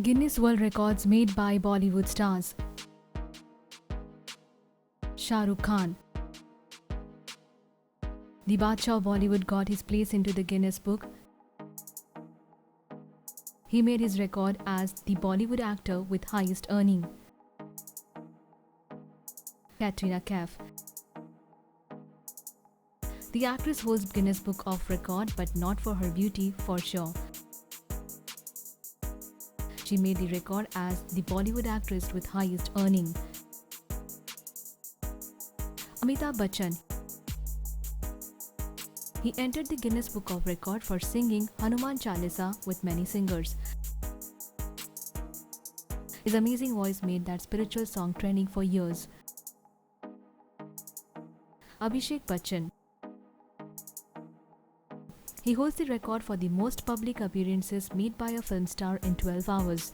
Guinness World Records made by Bollywood stars. Shah Rukh Khan. The Badshah of Bollywood got his place into the Guinness Book. He made his record as the Bollywood actor with highest earning. Katrina Kaif. The actress holds Guinness Book of Record, but not for her beauty, for sure. She made the record as the Bollywood actress with highest earning. Amitabh Bachchan. He entered the Guinness Book of Record for singing Hanuman Chalisa with many singers. His amazing voice made that spiritual song trending for years. Abhishek Bachchan. He holds the record for the most public appearances made by a film star in 12 hours.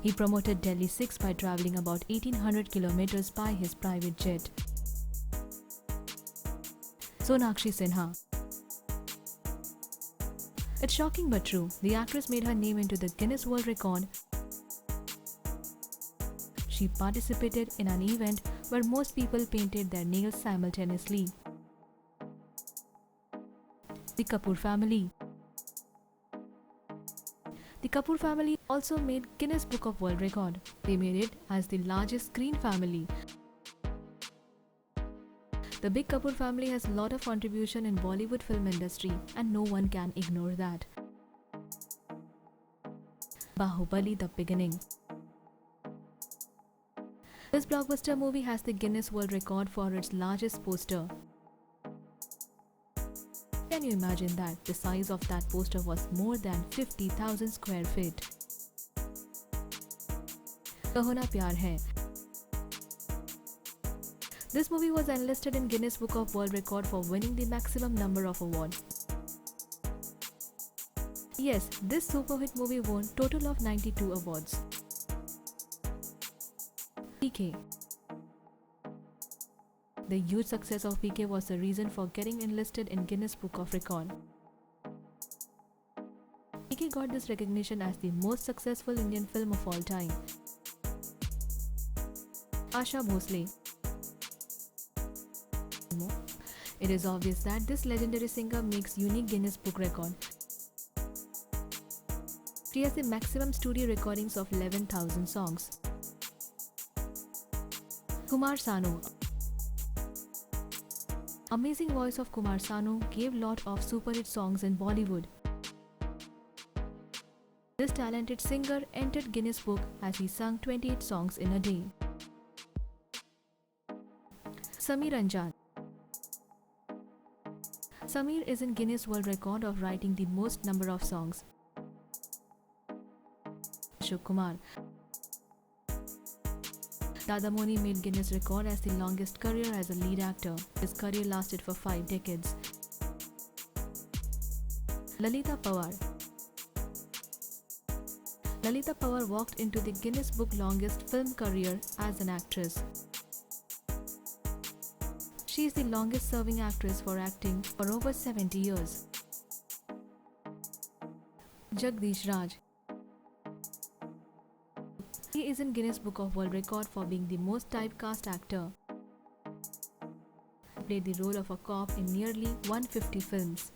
He promoted Delhi 6 by travelling about 1800 kilometers by his private jet. Sonakshi Sinha. It's shocking but true, the actress made her name into the Guinness World Record. She participated in an event where most people painted their nails simultaneously. The Kapoor family. The Kapoor family also made Guinness Book of World Record. They made it as the largest screen family. The big Kapoor family has a lot of contribution in Bollywood film industry and no one can ignore that. Bahubali: The Beginning. This blockbuster movie has the Guinness World Record for its largest poster. Can you imagine that? The size of that poster was more than 50,000 square feet. Kaho Na Pyar Hai. This movie was enlisted in Guinness Book of World Record for winning the maximum number of awards. Yes, this super hit movie won total of 92 awards. PK. The huge success of PK was the reason for getting enlisted in Guinness Book of Record. PK got this recognition as the most successful Indian film of all time. Asha Bhosle. It is obvious that this legendary singer makes unique Guinness Book record. She has the maximum studio recordings of 11,000 songs. Kumar Sanu. Amazing voice of Kumar Sanu gave lot of super hit songs in Bollywood. This talented singer entered Guinness Book as he sang 28 songs in a day. Sameer Anjan. Sameer is in Guinness World Record of writing the most number of songs. Ashok Kumar. Dadamoni made Guinness record as the longest career as a lead actor. His career lasted for 5 decades. Lalita Pawar. Lalita Pawar walked into the Guinness Book longest film career as an actress. She is the longest serving actress for acting for over 70 years. Jagdish Raj. He is in Guinness Book of World Record for being the most typecast actor. He played the role of a cop in nearly 150 films.